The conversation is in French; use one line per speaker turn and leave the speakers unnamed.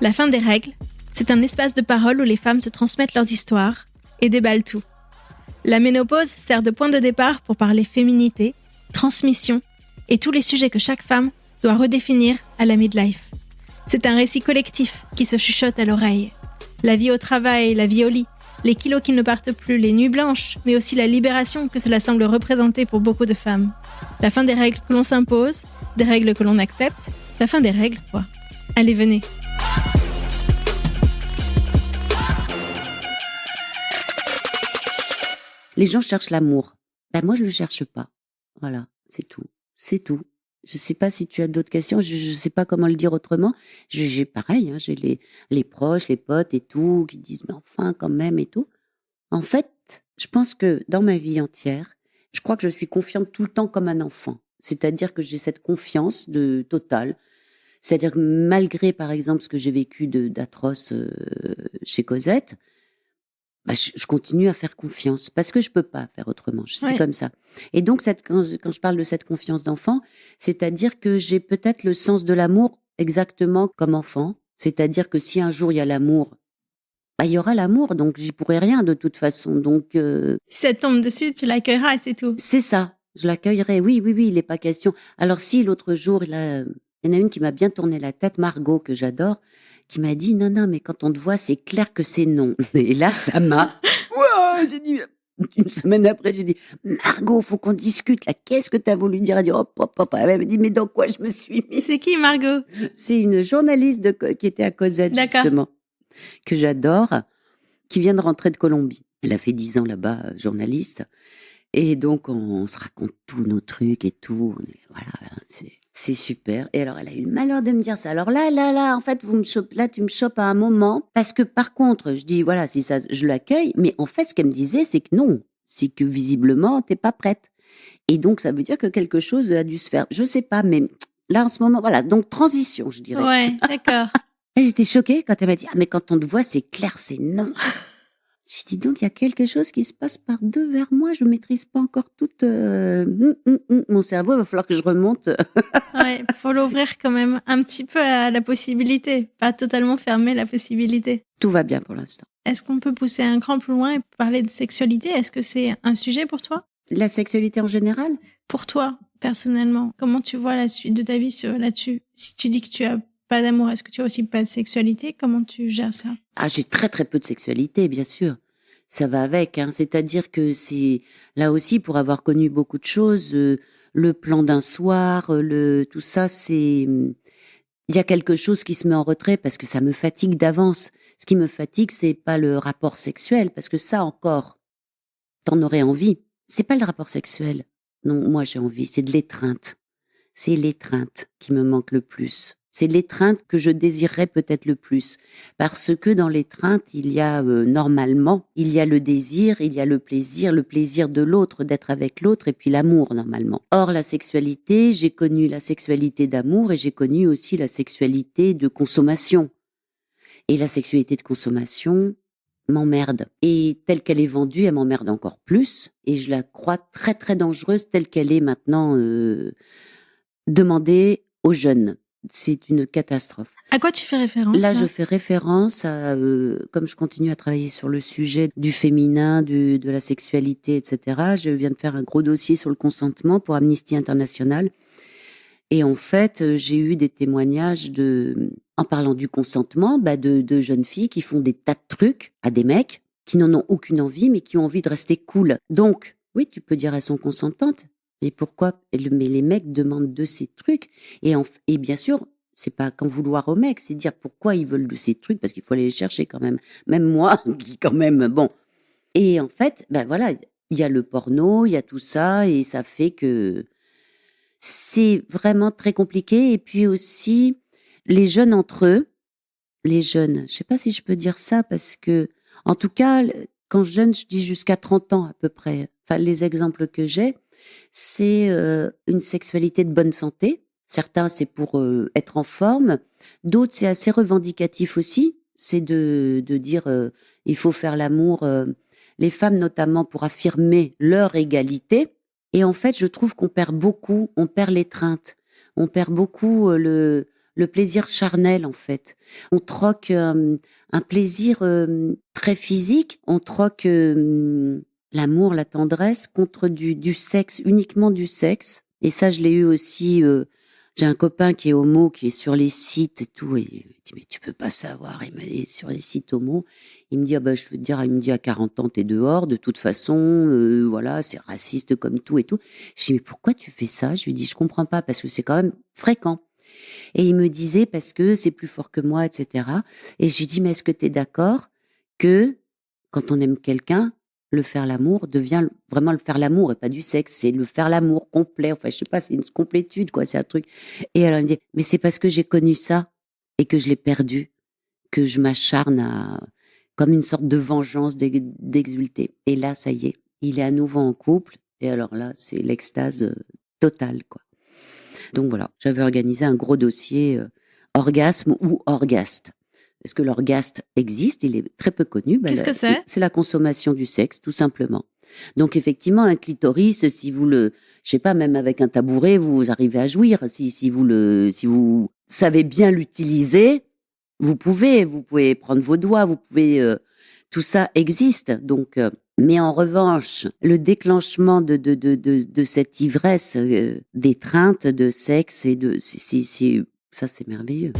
La fin des règles, c'est un espace de parole où les femmes se transmettent leurs histoires et déballent tout. La ménopause sert de point de départ pour parler féminité, transmission et tous les sujets que chaque femme doit redéfinir à la midlife. C'est un récit collectif qui se chuchote à l'oreille. La vie au travail, la vie au lit, les kilos qui ne partent plus, les nuits blanches, mais aussi la libération que cela semble représenter pour beaucoup de femmes. La fin des règles que l'on s'impose, des règles que l'on accepte, la fin des règles, quoi. Allez, venez.
Les gens cherchent l'amour. Moi, je le cherche pas. Voilà, c'est tout. C'est tout. Je sais pas si tu as d'autres questions. Je sais pas comment le dire autrement. J'ai pareil, hein, j'ai les proches, les potes et tout, qui disent, mais enfin, quand même, et tout. En fait, je pense que dans ma vie entière, je crois que je suis confiante tout le temps comme un enfant. C'est-à-dire que j'ai cette confiance totale. C'est-à-dire que malgré, par exemple, ce que j'ai vécu d'atroce chez Cosette, je continue à faire confiance parce que je peux pas faire autrement. C'est comme ça. Et donc, quand je parle de cette confiance d'enfant, c'est-à-dire que j'ai peut-être le sens de l'amour exactement comme enfant. C'est-à-dire que si un jour il y a l'amour, il y aura l'amour, donc j'y pourrai rien de toute façon. Donc,
si ça tombe dessus, tu l'accueilleras et c'est tout.
C'est ça. Je l'accueillerai. Oui, il n'est pas question. Alors si l'autre jour, il y en a une qui m'a bien tourné la tête, Margot, que j'adore, qui m'a dit, non, mais quand on te voit, c'est clair que c'est non. Et là, ça m'a... Wow, j'ai dit, une semaine après, j'ai dit, Margot, faut qu'on discute, là. Qu'est-ce que t'as voulu dire? Elle dit, elle m'a dit, mais dans quoi je me suis mis?
C'est qui, Margot?
C'est une journaliste qui était à Cosette, justement, que j'adore, qui vient de rentrer de Colombie. Elle a fait 10 ans là-bas, journaliste. Et donc, on se raconte tous nos trucs et tout. Voilà, c'est super. Et alors, elle a eu le malheur de me dire ça. Alors là, en fait, tu me chopes à un moment. Parce que par contre, je dis, voilà, si ça, je l'accueille. Mais en fait, ce qu'elle me disait, c'est que non. C'est que visiblement, t'es pas prête. Et donc, ça veut dire que quelque chose a dû se faire. Je sais pas, mais là, en ce moment, voilà. Donc, transition, je dirais.
Ouais, d'accord.
Et j'étais choquée quand elle m'a dit, mais quand on te voit, c'est clair, c'est non. J'ai dit donc, il y a quelque chose qui se passe par deux vers moi. Je maîtrise pas encore tout mon cerveau. Il va falloir que je remonte.
Ouais, faut l'ouvrir quand même un petit peu à la possibilité. Pas totalement fermer la possibilité.
Tout va bien pour l'instant.
Est-ce qu'on peut pousser un cran plus loin et parler de sexualité? Est-ce que c'est un sujet pour toi?
La sexualité en général?
Pour toi, personnellement, comment tu vois la suite de ta vie là-dessus? Si tu dis que tu as pas d'amour, est-ce que tu as aussi pas de sexualité? Comment tu gères ça?
J'ai très très peu de sexualité, bien sûr. Ça va avec, hein. C'est-à-dire que c'est là aussi pour avoir connu beaucoup de choses, le plan d'un soir, tout ça, il y a quelque chose qui se met en retrait parce que ça me fatigue d'avance. Ce qui me fatigue, c'est pas le rapport sexuel, parce que ça encore, t'en aurais envie. C'est pas le rapport sexuel. Non, moi j'ai envie, c'est de l'étreinte. C'est l'étreinte qui me manque le plus. C'est l'étreinte que je désirerais peut-être le plus. Parce que dans l'étreinte, il y a normalement, il y a le désir, il y a le plaisir de l'autre, d'être avec l'autre, et puis l'amour normalement. Or, la sexualité, j'ai connu la sexualité d'amour et j'ai connu aussi la sexualité de consommation. Et la sexualité de consommation m'emmerde. Et telle qu'elle est vendue, elle m'emmerde encore plus. Et je la crois très très dangereuse telle qu'elle est maintenant demandée aux jeunes. C'est une catastrophe.
À quoi tu fais référence?
Là, je fais référence à, comme je continue à travailler sur le sujet du féminin, de la sexualité, etc. Je viens de faire un gros dossier sur le consentement pour Amnesty International. Et en fait, j'ai eu des témoignages en parlant du consentement, de jeunes filles qui font des tas de trucs à des mecs qui n'en ont aucune envie, mais qui ont envie de rester cool. Donc, oui, tu peux dire elles sont consentantes. Mais pourquoi? Mais les mecs demandent de ces trucs. Et bien sûr, c'est pas qu'en vouloir aux mecs, c'est dire pourquoi ils veulent de ces trucs, parce qu'il faut aller les chercher quand même. Même moi, qui quand même, bon. Et en fait, voilà, il y a le porno, il y a tout ça, et ça fait que c'est vraiment très compliqué. Et puis aussi, les jeunes entre eux, je sais pas si je peux dire ça, parce que, en tout cas, quand jeune, je dis jusqu'à 30 ans à peu près. Enfin, les exemples que j'ai, c'est une sexualité de bonne santé. Certains, c'est pour être en forme. D'autres, c'est assez revendicatif aussi. C'est de dire il faut faire l'amour. Les femmes, notamment, pour affirmer leur égalité. Et en fait, je trouve qu'on perd beaucoup, on perd l'étreinte, on perd beaucoup le plaisir charnel, en fait. On troque un plaisir très physique, on troque l'amour, la tendresse contre du sexe, uniquement du sexe. Et ça, je l'ai eu aussi. J'ai un copain qui est homo, qui est sur les sites et tout. Et il me dit, mais tu peux pas savoir. Il m'a dit, sur les sites homo. Il me dit, ah bah, je veux te dire, il me dit, à 40 ans, t'es dehors. De toute façon, voilà, c'est raciste comme tout et tout. Je dis, mais pourquoi tu fais ça? Je lui dis, je comprends pas, parce que c'est quand même fréquent. Et il me disait, parce que c'est plus fort que moi, etc. Et je lui dis, mais est-ce que t'es d'accord que quand on aime quelqu'un, le faire l'amour devient vraiment le faire l'amour et pas du sexe, c'est le faire l'amour complet. Enfin, je sais pas, c'est une complétude, quoi, c'est un truc. Et elle me dit, mais c'est parce que j'ai connu ça et que je l'ai perdu, que je m'acharne comme une sorte de vengeance d'exulter. Et là, ça y est, il est à nouveau en couple. Et alors là, c'est l'extase totale, quoi. Donc voilà, j'avais organisé un gros dossier orgasme ou orgaste. Est-ce que l'orgaste existe? Il est très peu connu.
Qu'est-ce que c'est?
C'est la consommation du sexe, tout simplement. Donc effectivement, un clitoris, si vous je sais pas, même avec un tabouret, vous arrivez à jouir. Si vous savez bien l'utiliser, vous pouvez prendre vos doigts, tout ça existe. Donc, mais en revanche, le déclenchement de cette ivresse d'étreinte, de sexe ça, c'est merveilleux.